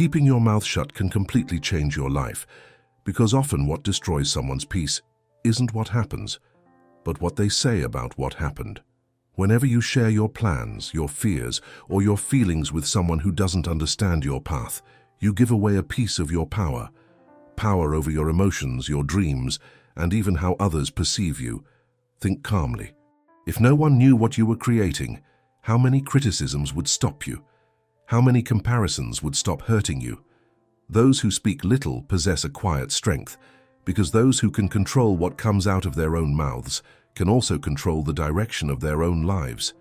Keeping your mouth shut can completely change your life, because often what destroys someone's peace isn't what happens, but what they say about what happened. Whenever you share your plans, your fears, or your feelings with someone who doesn't understand your path, you give away a piece of your power over your emotions, your dreams, and even how others perceive you. Think calmly. If no one knew what you were creating, how many criticisms would stop you? How many comparisons would stop hurting you? Those who speak little possess a quiet strength, because those who can control what comes out of their own mouths can also control the direction of their own lives.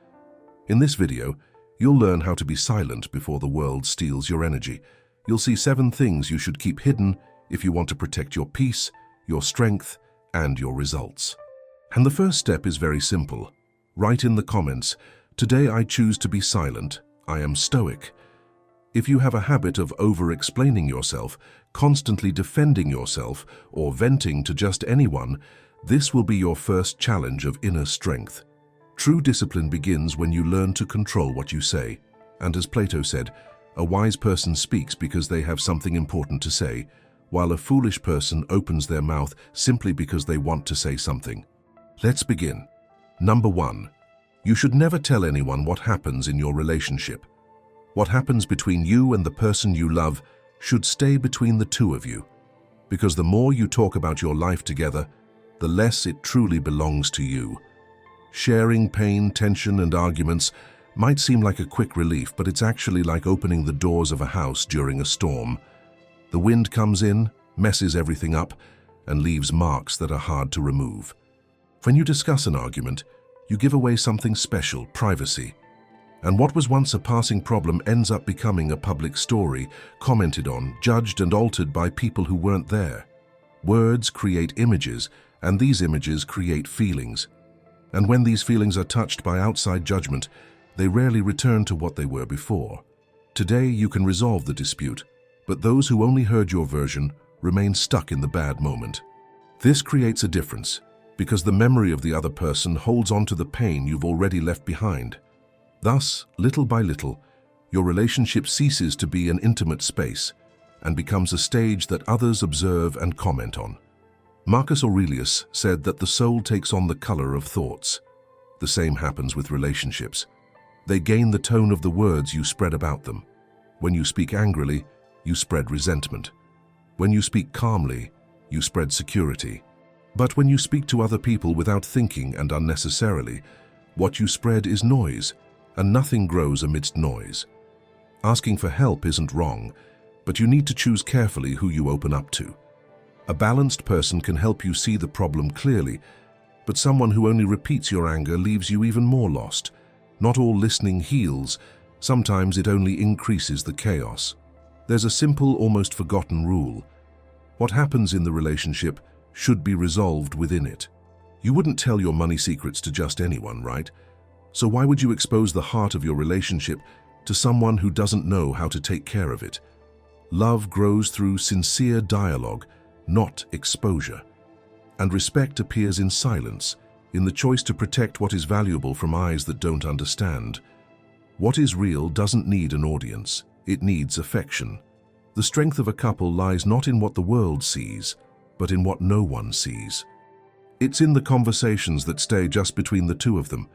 In this video, you'll learn how to be silent before the world steals your energy. You'll see 7 things you should keep hidden if you want to protect your peace, your strength, and your results. And the first step is very simple. Write in the comments, "Today I choose to be silent. I am Stoic." If you have a habit of over-explaining yourself, constantly defending yourself, or venting to just anyone, this will be your first challenge of inner strength. True discipline begins when you learn to control what you say. And as Plato said, a wise person speaks because they have something important to say, while a foolish person opens their mouth simply because they want to say something. Let's begin. Number 1. You should never tell anyone what happens in your relationship. What happens between you and the person you love should stay between the two of you, because the more you talk about your life together, the less it truly belongs to you. Sharing pain, tension, and arguments might seem like a quick relief, but it's actually like opening the doors of a house during a storm. The wind comes in, messes everything up, and leaves marks that are hard to remove. When you discuss an argument, you give away something special, privacy. And what was once a passing problem ends up becoming a public story, commented on, judged, and altered by people who weren't there. Words create images, and these images create feelings. And when these feelings are touched by outside judgment, they rarely return to what they were before. Today you can resolve the dispute, but those who only heard your version remain stuck in the bad moment. This creates a difference, because the memory of the other person holds on to the pain you've already left behind. Thus, little by little, your relationship ceases to be an intimate space and becomes a stage that others observe and comment on. Marcus Aurelius said that the soul takes on the color of thoughts. The same happens with relationships. They gain the tone of the words you spread about them. When you speak angrily, you spread resentment. When you speak calmly, you spread security. But when you speak to other people without thinking and unnecessarily, what you spread is noise, and nothing grows amidst noise. Asking for help isn't wrong, but you need to choose carefully who you open up to. A balanced person can help you see the problem clearly, but someone who only repeats your anger leaves you even more lost. Not all listening heals. Sometimes it only increases the chaos. There's a simple, almost forgotten rule. What happens in the relationship should be resolved within it. You wouldn't tell your money secrets to just anyone, right? So why would you expose the heart of your relationship to someone who doesn't know how to take care of it? Love grows through sincere dialogue, not exposure. And respect appears in silence, in the choice to protect what is valuable from eyes that don't understand. What is real doesn't need an audience. It needs affection. The strength of a couple lies not in what the world sees, but in what no one sees. It's in the conversations that stay just between the two of them,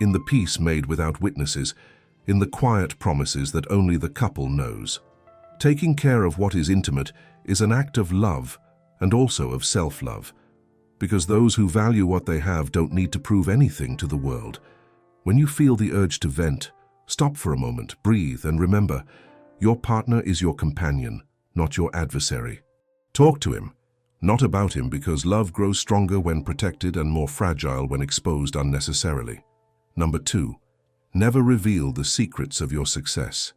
in the peace made without witnesses, in the quiet promises that only the couple knows. Taking care of what is intimate is an act of love and also of self-love, because those who value what they have don't need to prove anything to the world. When you feel the urge to vent, stop for a moment, breathe, and remember, your partner is your companion, not your adversary. Talk to him, not about him, because love grows stronger when protected and more fragile when exposed unnecessarily. Number 2, never reveal the secrets of your success.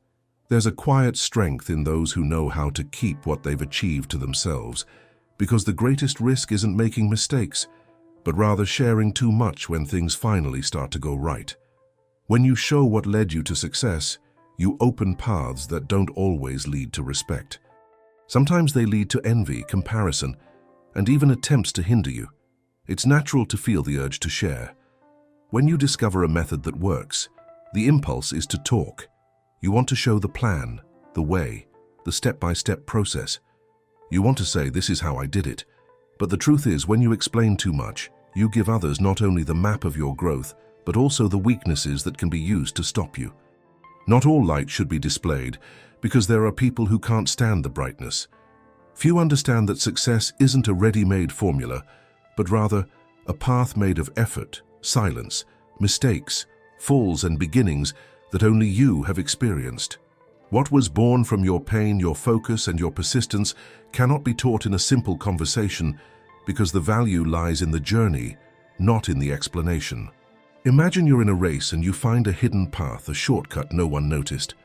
There's a quiet strength in those who know how to keep what they've achieved to themselves, because the greatest risk isn't making mistakes, but rather sharing too much when things finally start to go right. When you show what led you to success, you open paths that don't always lead to respect. Sometimes they lead to envy, comparison, and even attempts to hinder you. It's natural to feel the urge to share. When you discover a method that works, the impulse is to talk. You want to show the plan, the way, the step-by-step process. You want to say, "This is how I did it." But the truth is, when you explain too much, you give others not only the map of your growth, but also the weaknesses that can be used to stop you. Not all light should be displayed, because there are people who can't stand the brightness. Few understand that success isn't a ready-made formula, but rather a path made of effort, silence, mistakes, falls and beginnings that only you have experienced. What was born from your pain, your focus, and your persistence cannot be taught in a simple conversation, because the value lies in the journey, not in the explanation. Imagine you're in a race and you find a hidden path, a shortcut no one noticed.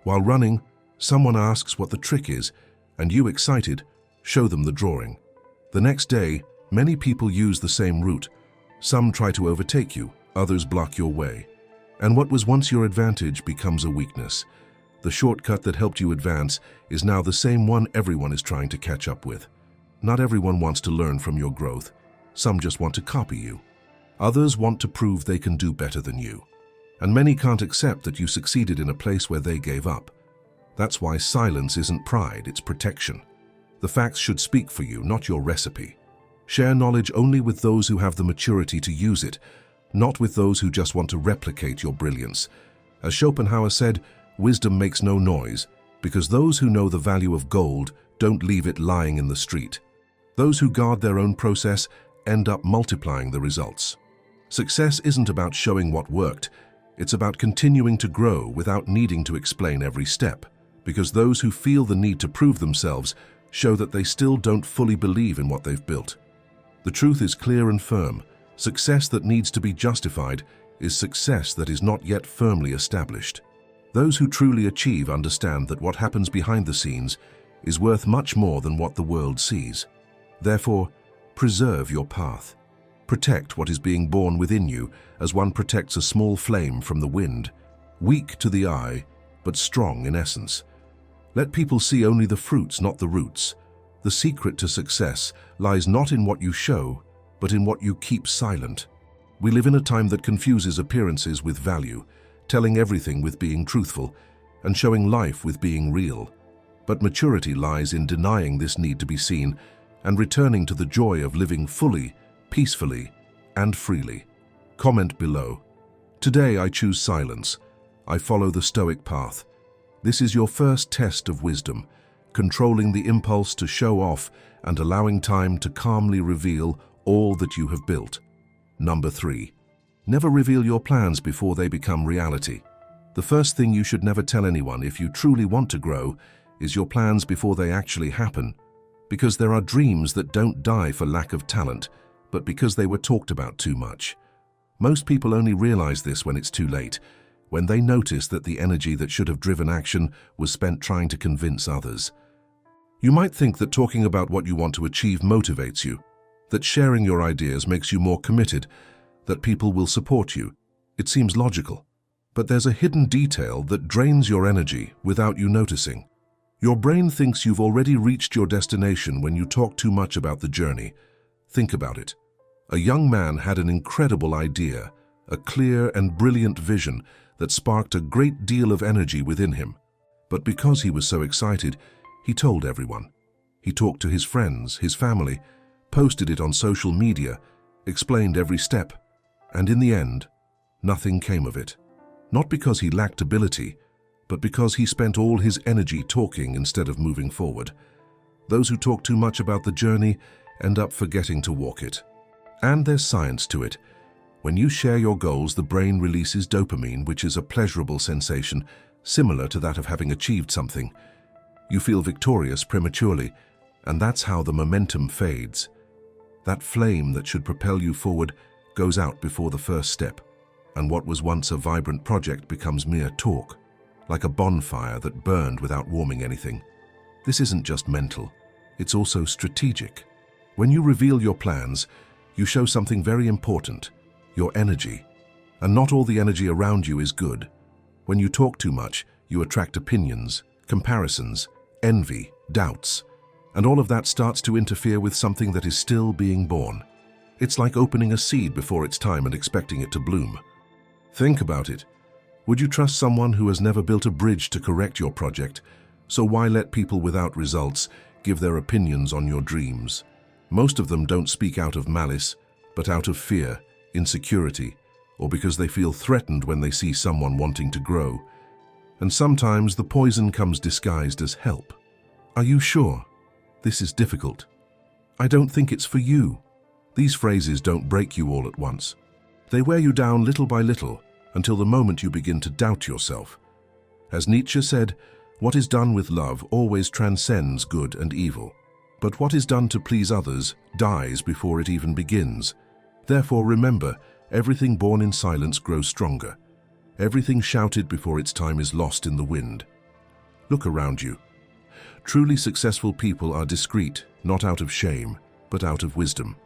While running, someone asks what the trick is, and you, excited, show them the drawing. The next day, many people use the same route. Some try to overtake you, others block your way. And what was once your advantage becomes a weakness. The shortcut that helped you advance is now the same one everyone is trying to catch up with. Not everyone wants to learn from your growth. Some just want to copy you. Others want to prove they can do better than you. And many can't accept that you succeeded in a place where they gave up. That's why silence isn't pride, it's protection. The facts should speak for you, not your recipe. Share knowledge only with those who have the maturity to use it, not with those who just want to replicate your brilliance. As Schopenhauer said, wisdom makes no noise, because those who know the value of gold don't leave it lying in the street. Those who guard their own process end up multiplying the results. Success isn't about showing what worked, it's about continuing to grow without needing to explain every step, because those who feel the need to prove themselves show that they still don't fully believe in what they've built. The truth is clear and firm. Success that needs to be justified is success that is not yet firmly established. Those who truly achieve understand that what happens behind the scenes is worth much more than what the world sees. Therefore, preserve your path. Protect what is being born within you as one protects a small flame from the wind, weak to the eye, but strong in essence. Let people see only the fruits, not the roots. The secret to success lies not in what you show, but in what you keep silent. We live in a time that confuses appearances with value, telling everything with being truthful, and showing life with being real. But maturity lies in denying this need to be seen and returning to the joy of living fully, peacefully, and freely. Comment below. Today I choose silence. I follow the Stoic path. This is your first test of wisdom, controlling the impulse to show off and allowing time to calmly reveal all that you have built. Number 3. Never reveal your plans before they become reality. The first thing you should never tell anyone if you truly want to grow is your plans before they actually happen, because there are dreams that don't die for lack of talent, but because they were talked about too much. Most people only realize this when it's too late, when they notice that the energy that should have driven action was spent trying to convince others. You might think that talking about what you want to achieve motivates you, that sharing your ideas makes you more committed, that people will support you. It seems logical. But there's a hidden detail that drains your energy without you noticing. Your brain thinks you've already reached your destination when you talk too much about the journey. Think about it. A young man had an incredible idea, a clear and brilliant vision that sparked a great deal of energy within him. But because he was so excited, he told everyone. He talked to his friends, his family, posted it on social media, explained every step, and in the end, nothing came of it. Not because he lacked ability, but because he spent all his energy talking instead of moving forward. Those who talk too much about the journey end up forgetting to walk it. And there's science to it. When you share your goals, the brain releases dopamine, which is a pleasurable sensation, similar to that of having achieved something. You feel victorious prematurely, and that's how the momentum fades. That flame that should propel you forward goes out before the first step, and what was once a vibrant project becomes mere talk, like a bonfire that burned without warming anything. This isn't just mental, it's also strategic. When you reveal your plans, you show something very important, your energy. And not all the energy around you is good. When you talk too much, you attract opinions, comparisons, envy, doubts, and all of that starts to interfere with something that is still being born. It's like opening a seed before its time and expecting it to bloom. Think about it. Would you trust someone who has never built a bridge to correct your project, So why let people without results give their opinions on your dreams? Most of them don't speak out of malice, but out of fear, insecurity, or because they feel threatened when they see someone wanting to grow. And sometimes the poison comes disguised as help. Are you sure? This is difficult. I don't think it's for you. These phrases don't break you all at once. They wear you down little by little until the moment you begin to doubt yourself. As Nietzsche said, what is done with love always transcends good and evil. But what is done to please others dies before it even begins. Therefore remember, everything born in silence grows stronger. Everything shouted before its time is lost in the wind. Look around you. Truly successful people are discreet, not out of shame, but out of wisdom.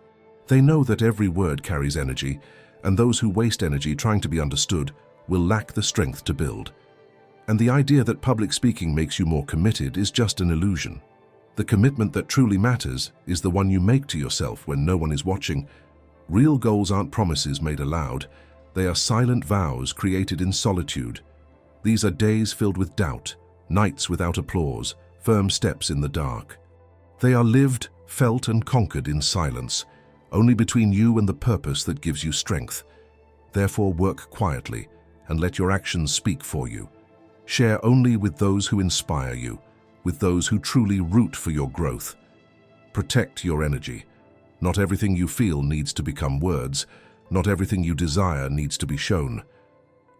They know that every word carries energy, and those who waste energy trying to be understood will lack the strength to build. And the idea that public speaking makes you more committed is just an illusion. The commitment that truly matters is the one you make to yourself when no one is watching. Real goals aren't promises made aloud. They are silent vows created in solitude. These are days filled with doubt, nights without applause, firm steps in the dark. They are lived, felt, and conquered in silence, only between you and the purpose that gives you strength. Therefore, work quietly and let your actions speak for you. Share only with those who inspire you, with those who truly root for your growth. Protect your energy. Not everything you feel needs to become words. Not everything you desire needs to be shown.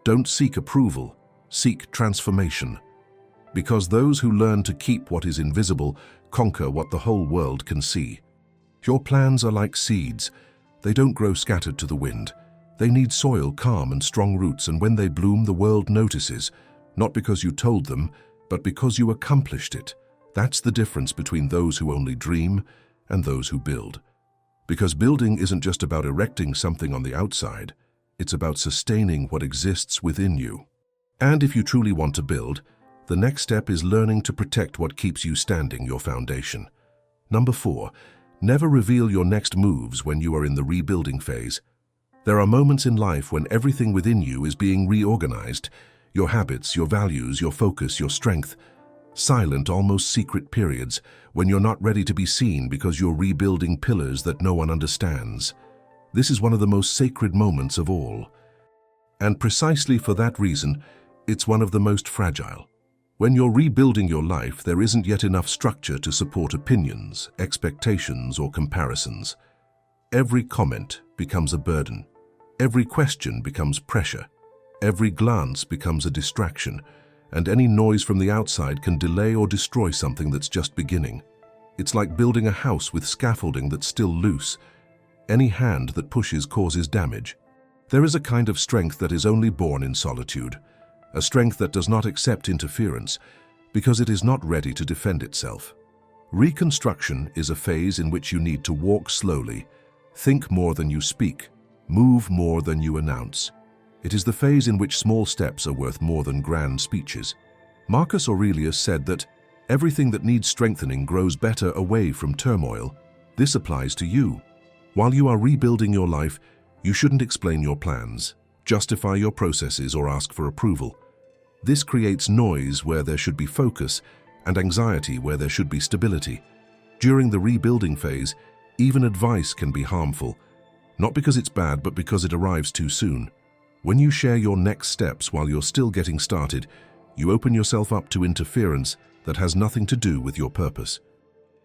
Don't seek approval, seek transformation. Because those who learn to keep what is invisible conquer what the whole world can see. Your plans are like seeds. They don't grow scattered to the wind. They need soil, calm, and strong roots, and when they bloom, the world notices, not because you told them, but because you accomplished it. That's the difference between those who only dream and those who build. Because building isn't just about erecting something on the outside, it's about sustaining what exists within you. And if you truly want to build, the next step is learning to protect what keeps you standing, your foundation. Number 4, never reveal your next moves when you are in the rebuilding phase. There are moments in life when everything within you is being reorganized, your habits, your values, your focus, your strength. Silent, almost secret periods when you're not ready to be seen because you're rebuilding pillars that no one understands. This is one of the most sacred moments of all. And precisely for that reason, it's one of the most fragile. When you're rebuilding your life, there isn't yet enough structure to support opinions, expectations, or comparisons. Every comment becomes a burden. Every question becomes pressure. Every glance becomes a distraction, and any noise from the outside can delay or destroy something that's just beginning. It's like building a house with scaffolding that's still loose. Any hand that pushes causes damage. There is a kind of strength that is only born in solitude, a strength that does not accept interference because it is not ready to defend itself. Reconstruction is a phase in which you need to walk slowly, think more than you speak, move more than you announce. It is the phase in which small steps are worth more than grand speeches. Marcus Aurelius said that everything that needs strengthening grows better away from turmoil. This applies to you. While you are rebuilding your life, you shouldn't explain your plans, justify your processes, or ask for approval. This creates noise where there should be focus and anxiety where there should be stability. During the rebuilding phase, even advice can be harmful, not because it's bad, but because it arrives too soon. When you share your next steps while you're still getting started, you open yourself up to interference that has nothing to do with your purpose.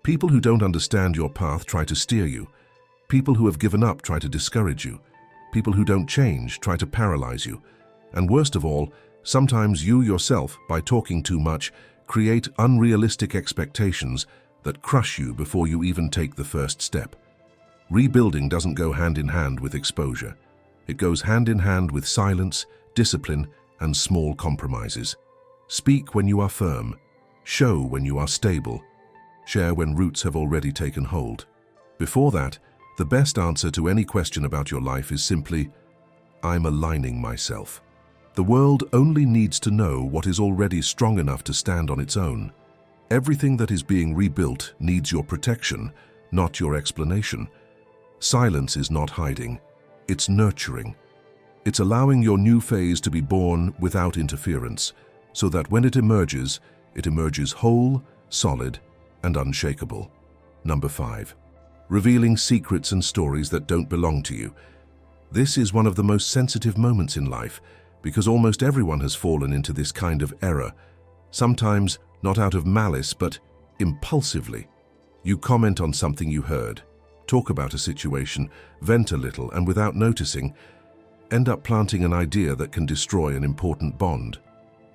People who don't understand your path try to steer you. People who have given up try to discourage you. People who don't change try to paralyze you. And worst of all, sometimes you yourself, by talking too much, create unrealistic expectations that crush you before you even take the first step. Rebuilding doesn't go hand in hand with exposure. It goes hand in hand with silence, discipline, and small compromises. Speak when you are firm. Show when you are stable. Share when roots have already taken hold. Before that, the best answer to any question about your life is simply, I'm aligning myself. The world only needs to know what is already strong enough to stand on its own. Everything that is being rebuilt needs your protection, not your explanation. Silence is not hiding. It's nurturing. It's allowing your new phase to be born without interference, so that when it emerges, It emerges whole, solid, and unshakable. Number 5. Revealing secrets and stories that don't belong to you. This is one of the most sensitive moments in life because almost everyone has fallen into this kind of error, sometimes not out of malice but impulsively. You comment on something you heard, talk about a situation, vent a little, and without noticing, end up planting an idea that can destroy an important bond.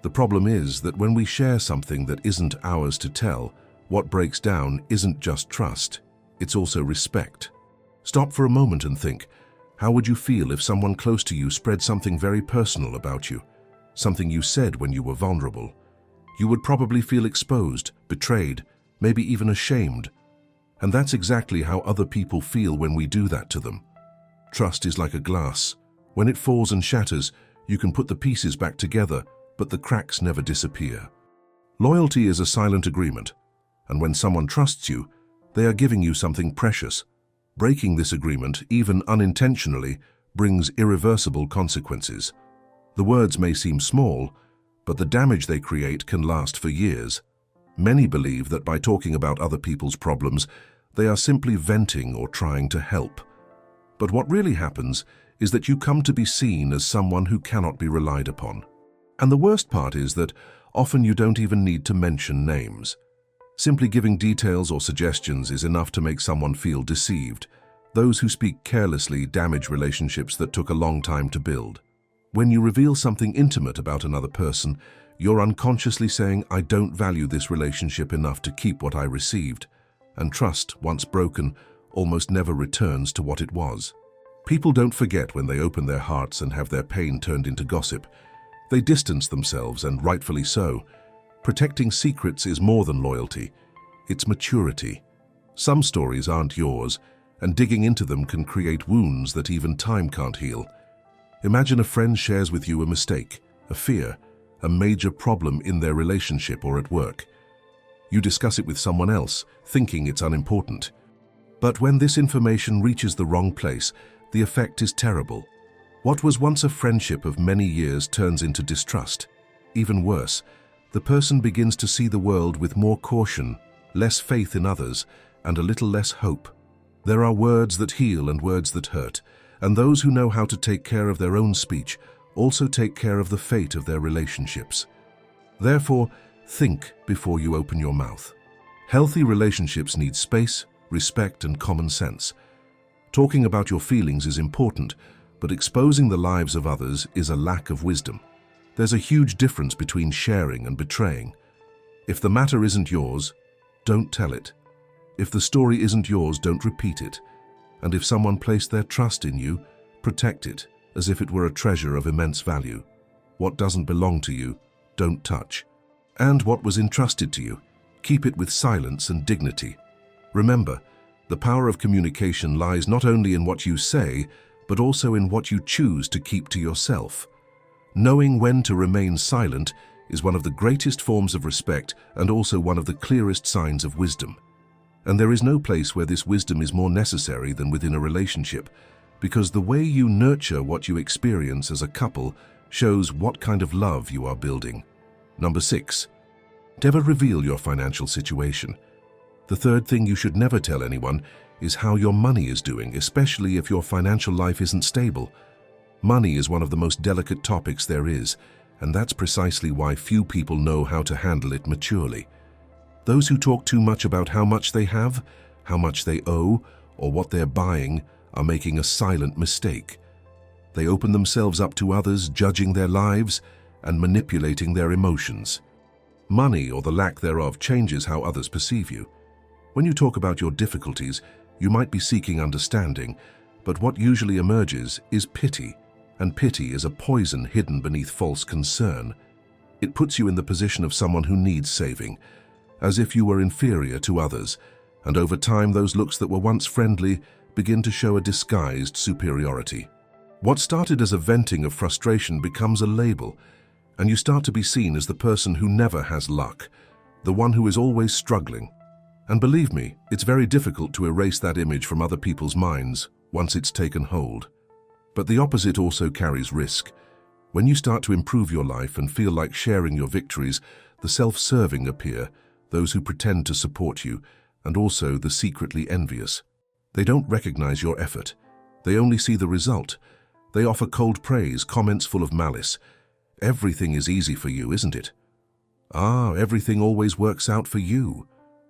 The problem is that when we share something that isn't ours to tell, what breaks down isn't just trust, it's also respect. Stop for a moment and think, how would you feel if someone close to you spread something very personal about you, something you said when you were vulnerable? You would probably feel exposed, betrayed, maybe even ashamed. And that's exactly how other people feel when we do that to them. Trust is like a glass. When it falls and shatters, you can put the pieces back together, but the cracks never disappear. Loyalty is a silent agreement, and when someone trusts you, they are giving you something precious. Breaking this agreement, even unintentionally, brings irreversible consequences. The words may seem small, but the damage they create can last for years. Many believe that by talking about other people's problems, they are simply venting or trying to help. But what really happens is that you come to be seen as someone who cannot be relied upon. And the worst part is that often you don't even need to mention names. Simply giving details or suggestions is enough to make someone feel deceived. Those who speak carelessly damage relationships that took a long time to build. When you reveal something intimate about another person, you're unconsciously saying, I don't value this relationship enough to keep what I received. And trust, once broken, almost never returns to what it was. People don't forget when they open their hearts and have their pain turned into gossip. They distance themselves, and rightfully so. Protecting secrets is more than loyalty. It's maturity. Some stories aren't yours, and digging into them can create wounds that even time can't heal. Imagine a friend shares with you a mistake, a fear, a major problem in their relationship or at work. You discuss it with someone else, thinking it's unimportant. But when this information reaches the wrong place, the effect is terrible. What was once a friendship of many years turns into distrust. Even worse, the person begins to see the world with more caution, less faith in others, and a little less hope. There are words that heal and words that hurt, and those who know how to take care of their own speech also take care of the fate of their relationships. Therefore, think before you open your mouth. Healthy relationships need space, respect, and common sense. Talking about your feelings is important, but exposing the lives of others is a lack of wisdom. There's a huge difference between sharing and betraying. If the matter isn't yours, don't tell it. If the story isn't yours, don't repeat it. And if someone placed their trust in you, protect it as if it were a treasure of immense value. What doesn't belong to you, don't touch. And what was entrusted to you, keep it with silence and dignity. Remember, the power of communication lies not only in what you say, but also in what you choose to keep to yourself. Knowing when to remain silent is one of the greatest forms of respect and also one of the clearest signs of wisdom. And there is no place where this wisdom is more necessary than within a relationship, because the way you nurture what you experience as a couple shows what kind of love you are building. Number 6. Never reveal your financial situation. The third thing you should never tell anyone is how your money is doing, especially if your financial life isn't stable. Money is one of the most delicate topics there is, and that's precisely why few people know how to handle it maturely. Those who talk too much about how much they have, how much they owe, or what they're buying are making a silent mistake. They open themselves up to others, judging their lives and manipulating their emotions. Money, or the lack thereof, changes how others perceive you. When you talk about your difficulties, you might be seeking understanding, but what usually emerges is pity, and pity is a poison hidden beneath false concern. It puts you in the position of someone who needs saving, as if you were inferior to others, and over time those looks that were once friendly begin to show a disguised superiority. What started as a venting of frustration becomes a label, and you start to be seen as the person who never has luck, the one who is always struggling. And believe me, it's very difficult to erase that image from other people's minds once it's taken hold. But the opposite also carries risk. When you start to improve your life and feel like sharing your victories, The self-serving appear, those who pretend to support you, and also the secretly envious. They don't recognize your effort. They only see the result. They offer cold praise, comments full of malice. Everything is easy for you, isn't it? Everything always works out for you.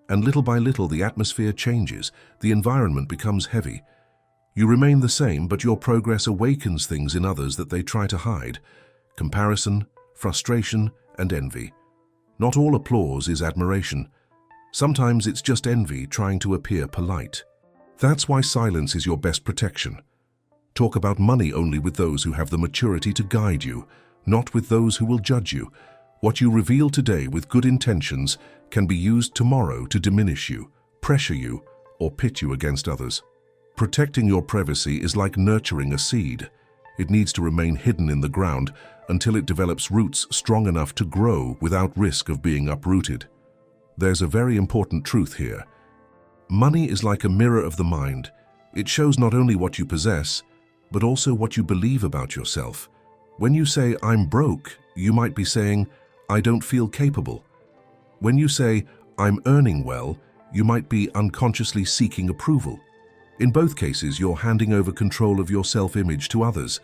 And little by little the atmosphere changes, the environment becomes heavy. You remain the same, but your progress awakens things in others that they try to hide. Comparison, frustration, and envy. Not all applause is admiration. Sometimes it's just envy trying to appear polite. That's why silence is your best protection. Talk about money only with those who have the maturity to guide you, not with those who will judge you. What you reveal today with good intentions can be used tomorrow to diminish you, pressure you, or pit you against others. Protecting your privacy is like nurturing a seed. It needs to remain hidden in the ground until it develops roots strong enough to grow without risk of being uprooted. There's a very important truth here. Money is like a mirror of the mind. It shows not only what you possess, but also what you believe about yourself. When you say, "I'm broke," you might be saying, "I don't feel capable." When you say, "I'm earning well," you might be unconsciously seeking approval. In both cases, you're handing over control of your self-image to others,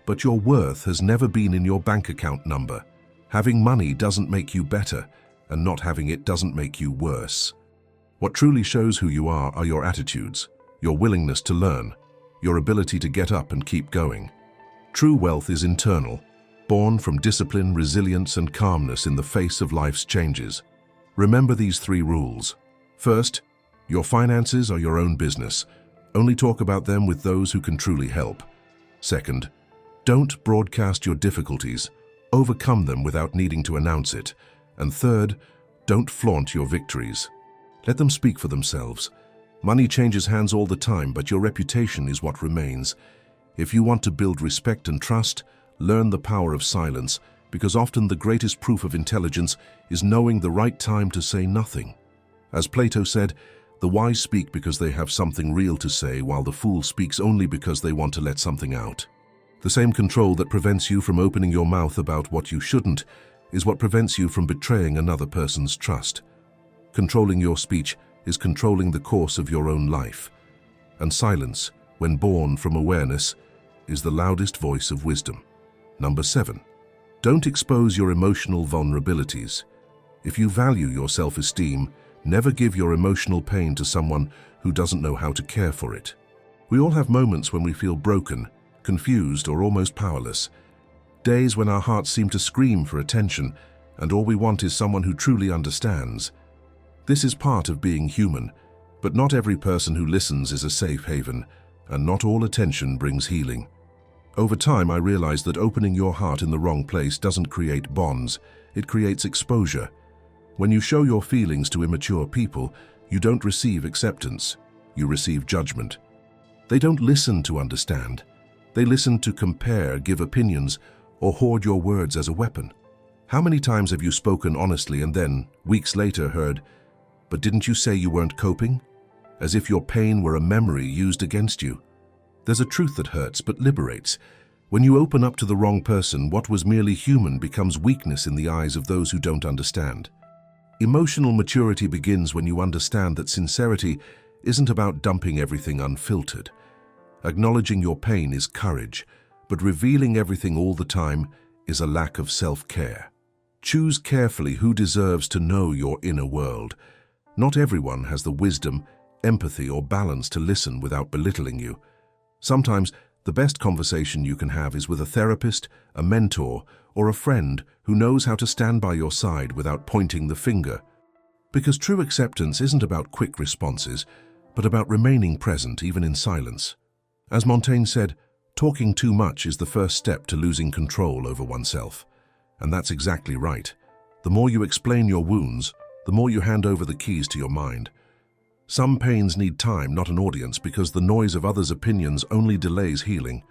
but your worth has never been in your bank account number. Having money doesn't make you better, and not having it doesn't make you worse. What truly shows who you are your attitudes, your willingness to learn, your ability to get up and keep going. True wealth is internal, born from discipline, resilience, and calmness in the face of life's changes. Remember these 3 rules. First, your finances are your own business. Only talk about them with those who can truly help. Second, don't broadcast your difficulties. Overcome them without needing to announce it. And third, don't flaunt your victories. Let them speak for themselves. Money changes hands all the time, but your reputation is what remains. If you want to build respect and trust, learn the power of silence, because often the greatest proof of intelligence is knowing the right time to say nothing. As Plato said, the wise speak because they have something real to say, while the fool speaks only because they want to let something out. The same control that prevents you from opening your mouth about what you shouldn't is what prevents you from betraying another person's trust. Controlling your speech is controlling the course of your own life. And silence, when born from awareness, is the loudest voice of wisdom. Number 7. Don't expose your emotional vulnerabilities. If you value your self-esteem, never give your emotional pain to someone who doesn't know how to care for it. We all have moments when we feel broken, confused, or almost powerless. Days when our hearts seem to scream for attention, and all we want is someone who truly understands. This is part of being human, but not every person who listens is a safe haven, and not all attention brings healing. Over time, I realized that opening your heart in the wrong place doesn't create bonds, it creates exposure. When you show your feelings to immature people, you don't receive acceptance, you receive judgment. They don't listen to understand. They listen to compare, give opinions, or hoard your words as a weapon. How many times have you spoken honestly and then, weeks later, heard, "But didn't you say you weren't coping?" As if your pain were a memory used against you. There's a truth that hurts but liberates. When you open up to the wrong person, what was merely human becomes weakness in the eyes of those who don't understand. Emotional maturity begins when you understand that sincerity isn't about dumping everything unfiltered. Acknowledging your pain is courage, but revealing everything all the time is a lack of self-care. Choose carefully who deserves to know your inner world. Not everyone has the wisdom, empathy, or balance to listen without belittling you. Sometimes, the best conversation you can have is with a therapist, a mentor, or a friend who knows how to stand by your side without pointing the finger. Because true acceptance isn't about quick responses, but about remaining present even in silence. As Montaigne said, talking too much is the first step to losing control over oneself. And that's exactly right. The more you explain your wounds, the more you hand over the keys to your mind. Some pains need time, not an audience, because the noise of others' opinions only delays healing.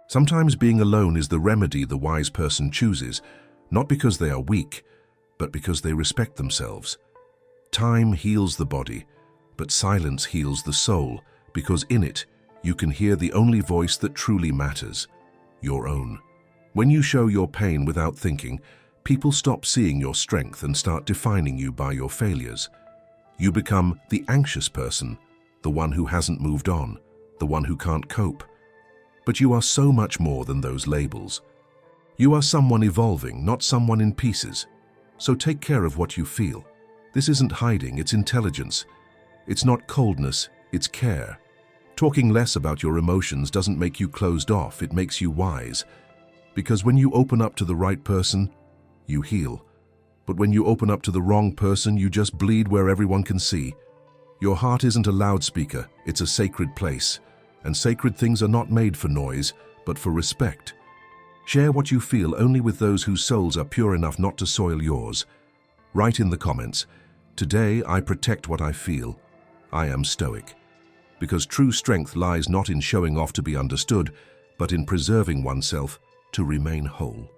Sometimes being alone is the remedy the wise person chooses, not because they are weak, but because they respect themselves. Time heals the body, but silence heals the soul, because in it, you can hear the only voice that truly matters, your own. When you show your pain without thinking, People stop seeing your strength and start defining you by your failures. You become the anxious person, the one who hasn't moved on, the one who can't cope. But you are so much more than those labels. You are someone evolving, not someone in pieces. So take care of what you feel. This isn't hiding, it's intelligence. It's not coldness, it's care. Talking less about your emotions doesn't make you closed off, it makes you wise. Because when you open up to the right person, you heal. But when you open up to the wrong person, you just bleed where everyone can see. Your heart isn't a loudspeaker, it's a sacred place. And sacred things are not made for noise, but for respect. Share what you feel only with those whose souls are pure enough not to soil yours. Write in the comments, "Today I protect what I feel. I am Stoic." Because true strength lies not in showing off to be understood, but in preserving oneself to remain whole.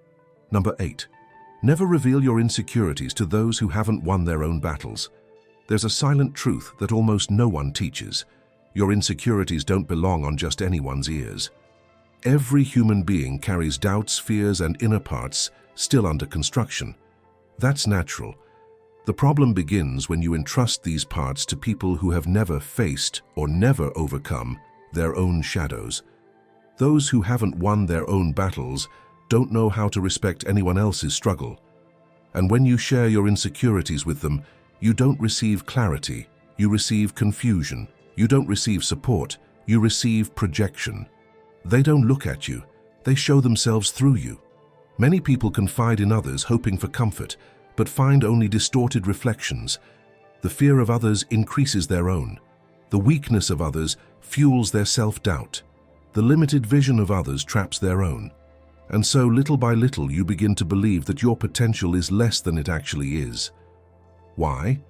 Number 8. Never reveal your insecurities to those who haven't won their own battles. There's a silent truth that almost no one teaches. Your insecurities don't belong on just anyone's ears. Every human being carries doubts, fears, and inner parts still under construction. That's natural. The problem begins when you entrust these parts to people who have never faced or never overcome their own shadows. Those who haven't won their own battles don't know how to respect anyone else's struggle. And when you share your insecurities with them, you don't receive clarity, you receive confusion. You don't receive support, you receive projection. They don't look at you, they show themselves through you. Many people confide in others hoping for comfort, but find only distorted reflections. The fear of others increases their own. The weakness of others fuels their self-doubt. The limited vision of others traps their own. And so little by little you begin to believe that your potential is less than it actually is. Why?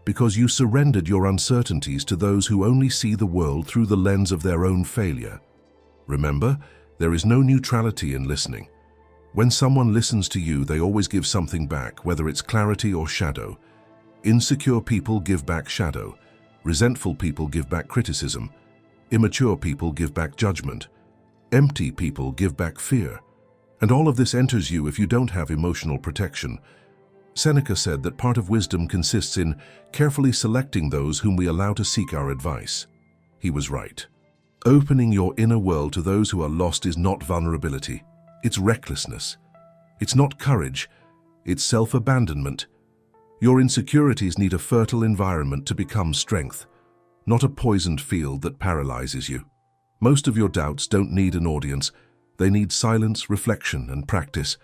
Because you surrendered your uncertainties to those who only see the world through the lens of their own failure. Remember, there is no neutrality in listening. When someone listens to you, they always give something back, whether it's clarity or shadow. Insecure people give back shadow. Resentful people give back criticism. Immature people give back judgment. Empty people give back fear. And all of this enters you if you don't have emotional protection. Seneca said that part of wisdom consists in carefully selecting those whom we allow to seek our advice. He was right. Opening your inner world to those who are lost is not vulnerability. It's recklessness. It's not courage. It's self-abandonment. Your insecurities need a fertile environment to become strength, not a poisoned field that paralyzes you. Most of your doubts don't need an audience. They need silence, reflection, and practice.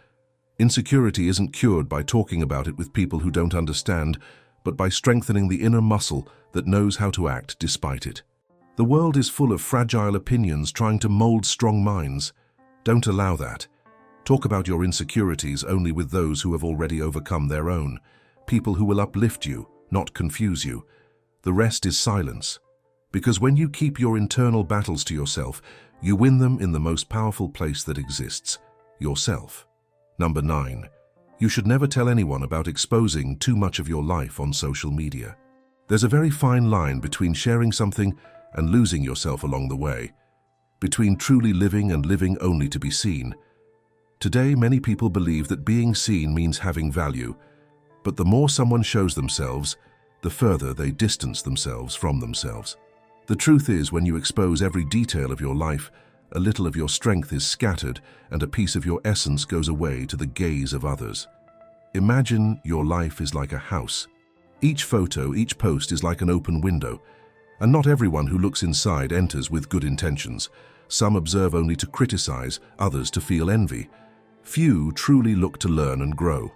Insecurity isn't cured by talking about it with people who don't understand, but by strengthening the inner muscle that knows how to act despite it. The world is full of fragile opinions trying to mold strong minds. Don't allow that. Talk about your insecurities only with those who have already overcome their own, people who will uplift you, not confuse you. The rest is silence. Because when you keep your internal battles to yourself, you win them in the most powerful place that exists, yourself. Number 9. You should never tell anyone about exposing too much of your life on social media. There's a very fine line between sharing something and losing yourself along the way, between truly living and living only to be seen. Today, many people believe that being seen means having value, but the more someone shows themselves, the further they distance themselves from themselves. The truth is, when you expose every detail of your life, a little of your strength is scattered and a piece of your essence goes away to the gaze of others. Imagine your life is like a house. Each photo, each post is like an open window, and not everyone who looks inside enters with good intentions. Some observe only to criticize, others to feel envy. Few truly look to learn and grow.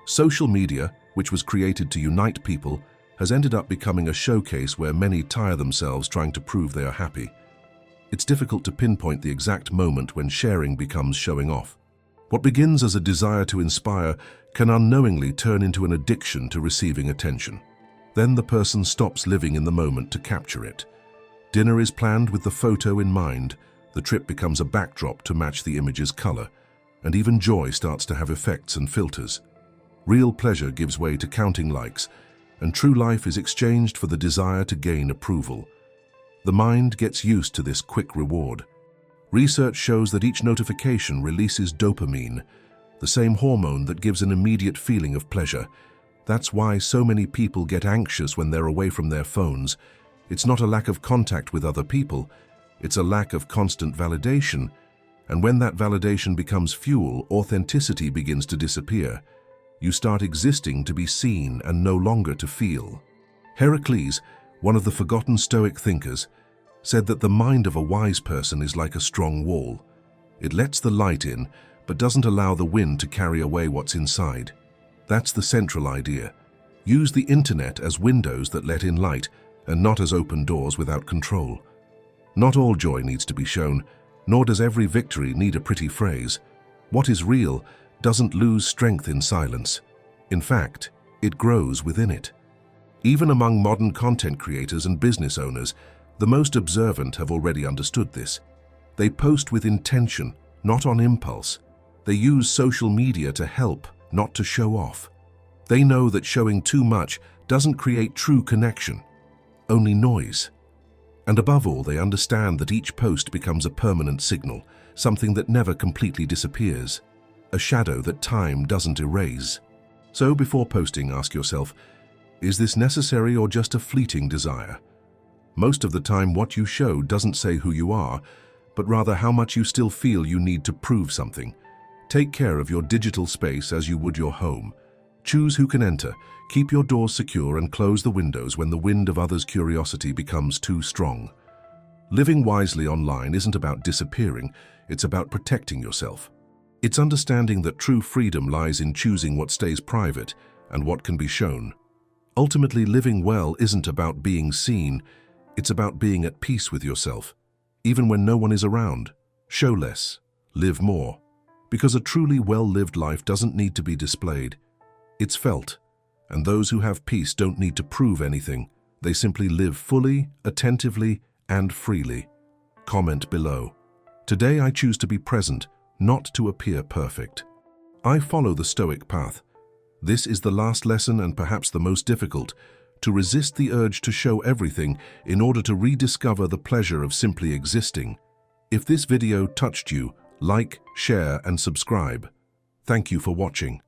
Social media, which was created to unite people, has ended up becoming a showcase where many tire themselves trying to prove they are happy. It's difficult to pinpoint the exact moment when sharing becomes showing off. What begins as a desire to inspire can unknowingly turn into an addiction to receiving attention. Then the person stops living in the moment to capture it. Dinner is planned with the photo in mind, the trip becomes a backdrop to match the image's color, and even joy starts to have effects and filters. Real pleasure gives way to counting likes, and true life is exchanged for the desire to gain approval. The mind gets used to this quick reward. Research shows that each notification releases dopamine, the same hormone that gives an immediate feeling of pleasure. That's why so many people get anxious when they're away from their phones. It's not a lack of contact with other people, it's a lack of constant validation. And when that validation becomes fuel, authenticity begins to disappear. You start existing to be seen and no longer to feel. Heracles, one of the forgotten Stoic thinkers, said that the mind of a wise person is like a strong wall. It lets the light in, but doesn't allow the wind to carry away what's inside. That's the central idea. Use the internet as windows that let in light, and not as open doors without control. Not all joy needs to be shown, nor does every victory need a pretty phrase. What is real doesn't lose strength in silence. In fact, it grows within it. Even among modern content creators and business owners, the most observant have already understood this. They post with intention, not on impulse. They use social media to help, not to show off. They know that showing too much doesn't create true connection, only noise. And above all, they understand that each post becomes a permanent signal, something that never completely disappears, a shadow that time doesn't erase. So before posting, ask yourself, is this necessary or just a fleeting desire? Most of the time, what you show doesn't say who you are, but rather how much you still feel you need to prove something. Take care of your digital space as you would your home. Choose who can enter, keep your doors secure, and close the windows when the wind of others' curiosity becomes too strong. Living wisely online isn't about disappearing, it's about protecting yourself. It's understanding that true freedom lies in choosing what stays private and what can be shown. Ultimately, living well isn't about being seen, it's about being at peace with yourself. Even when no one is around, show less, live more. Because a truly well-lived life doesn't need to be displayed. It's felt, and those who have peace don't need to prove anything. They simply live fully, attentively, and freely. Comment below. Today I choose to be present, not to appear perfect. I follow the Stoic path. This is the last lesson and perhaps the most difficult, to resist the urge to show everything in order to rediscover the pleasure of simply existing. If this video touched you, like, share, and subscribe. Thank you for watching.